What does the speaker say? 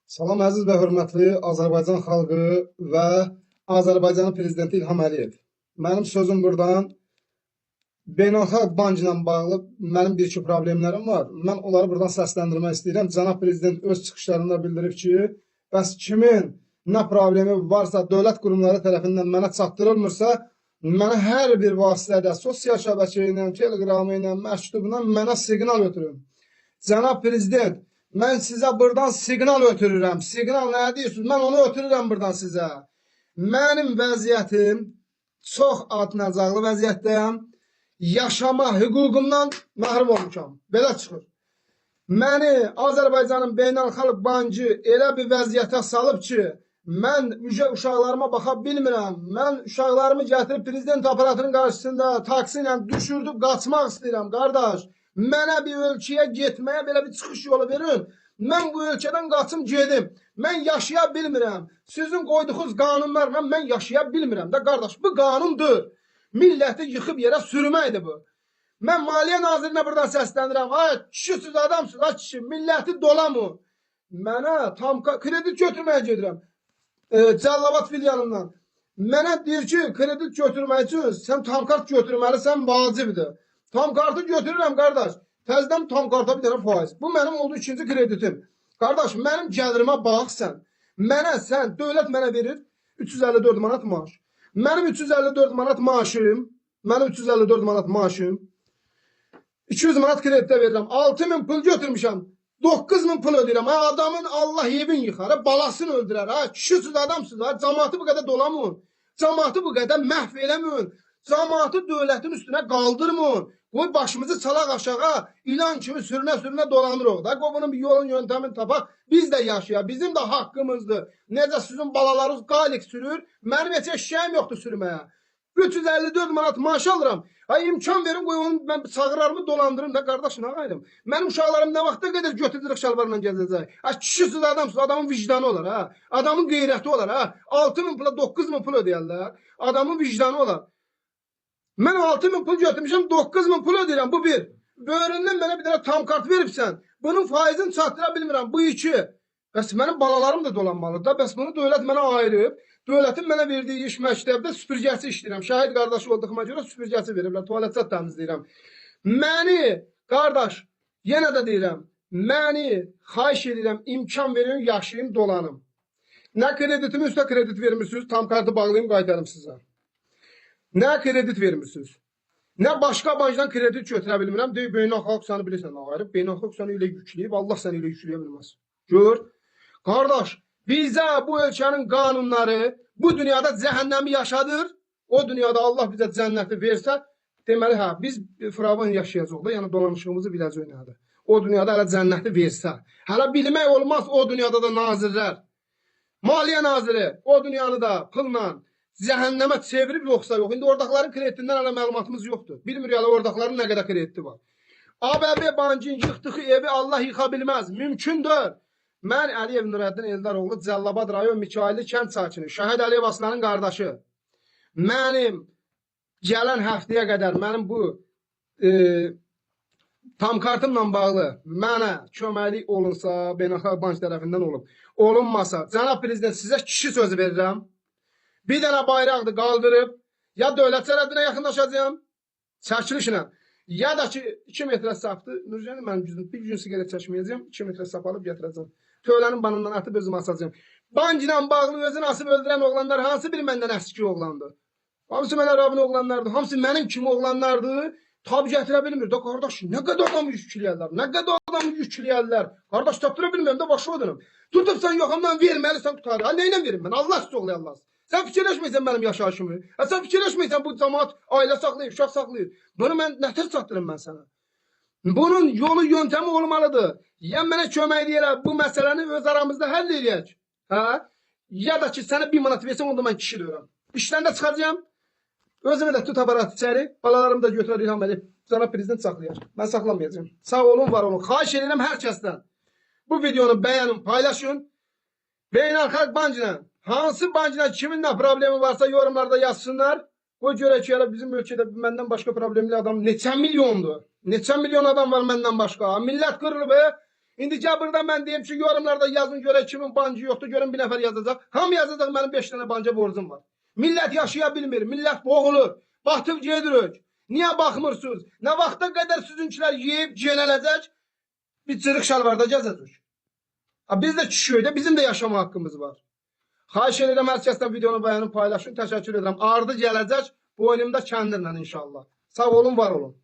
Salam əziz və hörmətli Azərbaycan xalqı və Azərbaycanın prezidenti İlham Əliyev. Mənim sözüm buradan beynəlxalq bank ilə bağlı mənim bir-iki problemlərim var. Mən onları buradan səsləndirmək istəyirəm. Cənab prezident öz çıxışlarında bildirib ki, bəs kimin nə problemi varsa dövlət qurumları tərəfindən mənə çatdırılmırsa, mənə hər bir vasitədə, sosial şəbəkə ilə, teleqramı ilə, məktubla mənə siqnal ötürün. Cənab prezident, mən sizə buradan siqnal ötürürəm. Siqnal nə deyirsiniz? Mən onu ötürürəm buradan sizə. Mənim vəziyyətim çox atınacaqlı vəziyyətdəyəm. Yaşama hüququmdan məhrum olmuşam. Belə çıxır. Məni Azərbaycanın beynəlxalq bankı elə bir vəziyyətə salıb ki, mən uşaqlarıma baxa bilmirəm. Mən uşaqlarımı gətirib prezident aparatının qarşısında taksi ilə düşürdüb qaçmaq istəyirəm, qardaş. Mənə bir ölkəyə getməyə belə bir çıxış yolu verin. Mən bu ölkədən qaçım gedim. Mən yaşaya bilmirəm. Sizin qoyduğunuz qanunlarla mən yaşaya bilmirəm də qardaş. Bu qanundur. Milləti yıxıb yerə sürməkdir bu. Mən Maliyyə Nazirinə buradan səslənirəm. Ay kişi siz adamsınız, ay kişi. Milləti dolamı. Mənə tam kredit götürməyə gedirəm. Cəllabad filialından. Mənə deyir ki, kredit götürmək üçün sən tam kart götürməlisən, vacibdir. Tam kartı götürürəm qardaş. Təzədən tam karta bir dənə faiz. Bu mənim oldu ikinci kreditim. Qardaş, mənim gəlirimə bax sən. Mənə sən, dövlət mənə verir 354 manat maaş. Mənim 354 manat maaşım, 200 manat kreditə verirəm. 6000 pul götürmüşəm. 9000 pul ödəyirəm. Adamın Allah evin yıxar, balasını öldürər. Kişisiz adamsınız. Cəmaatı bu qədər dolamın. Cəmaatı bu qədər məhv eləmin. Cəmaatı dövlətin üstünə qaldırmın. Qoy başımızı çalaq aşağı, ilan kimi sürünə dolanırıq da. Qoy bunun bir yolun yöntemini tapaq. Biz də yaşayaq. Bizim də haqqımızdır. Necə sizin balalarınız qalik sürür, mənim heç eşyəyim yoxdur sürməyə. 354 manat maaş alıram. Ay imkan verin, qoy onu mən sağırlarımı dolandırım da qardaş, nə qaydım. Mənim uşaqlarım nə vaxta qədər götürdürük şalvarla gəzəcək. Kişisiz adamsınız, adamın vicdanı olar ha. Adamın qeyrəti olar ha. 6000 pula 9000 pul ödəyərlər. Adamın vicdanı olar. Mən 6000 pul götürmüşəm, 9000 pul ödəyirəm, bu bir. Böyründən mənə bir dənə tam kart veribsən. Bunun faizini çatdıra bilmirəm, bu iki. Bəs mənim balalarım da dolanmalıdır da, bəs bunu dövlət mənə ayırıb. Dövlətin mənə verdiyi iş məktəbdə süpürgəsi işləyirəm. Şəhid qardaşı olduğuma görə süpürgəsi veriblər, tualetçat təmizləyirəm. Məni, qardaş, yenə də deyirəm, məni xahiş edirəm, imkan verin, yaşayayım, dolanım. Nə kreditimi üstə kredit vermirsiniz, tam kartı bağlayayım, qaytarım sizə. Nə kredit vermirsiniz? Nə başqa bankdan kredit götürə bilmirəm. Deyir, beynəlxalq səni bilirsən, ağarıb. Beynəlxalq səni ilə yükləyib, Allah səni ilə yükləyə bilməz. Gör, qardaş, bizə bu ölkənin qanunları bu dünyada cəhənnəmi yaşadır. O dünyada Allah bizə cənnəti versə, deməli, biz fıravan yaşayacaq da, yəni dolanışığımızı biləcək nədir. O dünyada hələ cənnəti versə. Hələ bilmək olmaz o dünyada da nazirlər. Maliyyə naziri o dünyanı da pılla cəhənnəmə çevirib yoxsa yox. İndi oradakların kreditindən hələ məlumatımız yoxdur. Bilmirik hələ oradakların nə qədər krediti var. ABB bankın yıxdığı evi Allah yıxa bilməz. Mümkündür. Mən Əliyev Nurəddin Eldaroğlu Cəllabad rayon Mikaili kənd sakini, Şəhid Əliyev Aslanın qardaşı. Mənim gələn həftəyə qədər mənim bu tam kartımla bağlı mənə köməklik olunsa, beynəlxalq bank tərəfindən olub. Olunmasa, cənab prezident sizə kişi sözü verirəm. Bir dənə bayraqdır qaldırıb, ya dövlət sərhədinə yaxınlaşacağım, çəkilişlə, ya da ki 2 metrə sapdır, Nurcanım mənim bir gün siqaret çəkməyəcəm, 2 metrə sap alıb gətirəcəm. Tövlənin banından atıb özüm asacağım. Bank ilə bağlı özünü asıb öldürən oğlanlar hansı bir məndən əski oğlandır? Hamısı mənə Rabin oğlanlardır, hamısı mənim kimi oğlanlardır. Tabi gətirə bilmir də, qardaş, nə qədər adamı yükləyərlər, nə qədər adamı yükləyərlər. Qardaş, tapdıra bilmirəm də, başı odurum. Tutub sən yoxamdan verməlisən tutarı. Ha, neynə verim mən? Allah sizi oğlayarlar. Sən fikirləşməysən mənim yaşayışımı. Sən fikirləşməysən bu cəmaat ailə saxlayır, uşaq saxlayır. Bunu mən nətər çatdırım mən sənə? Bunun yolu, yöntəmi olmalıdır. Ya mənə kömək edəyərək bu məsələni öz aramızda həll edək. Ya da ki, sənə 1000 manat versən, onda mən kişi deyirəm. İşdən də çıxacağım. Özümü də tut aparat içəri. Balalarımı da götürər İlham Əliyev. Cənab prezident saxlayar. Mən saxlamayacağım. Sağ olun, var olun. Xahiş edirəm hər kəsdən. Bu videonu bəyənin, paylaşın. Beynəlxalq bankla, hansı bankla kimin nə problemi varsa yorumlarda yazsınlar. Qoy görək ki, bizim ölkədə məndən başqa problemli adam neçə milyondur. Neçə milyon adam var məndən başqa. Millət qırılıb, İndi gəl burada mən deyim ki, yorumlarda yazın görək kimin bancı yoxdur, görün bir nəfər yazacaq. Hamı yazacaq mənim 5 dənə banca borcum var. Millət yaşaya bilmir, millət boğulur, batıb gedirik. Niyə baxmırsınız? Nə vaxta qədər sizinkilər yeyib genələcək, bir cırıq şalvarda gəzəcək. Biz də kişiyik də, bizim də yaşama haqqımız var. Xahiş edirəm, hər kəsdən videonu bəyənin, paylaşın, təşəkkür edirəm. Ardı gələcək, boynumda kəndirlə inşallah. Sağ olun, var olun.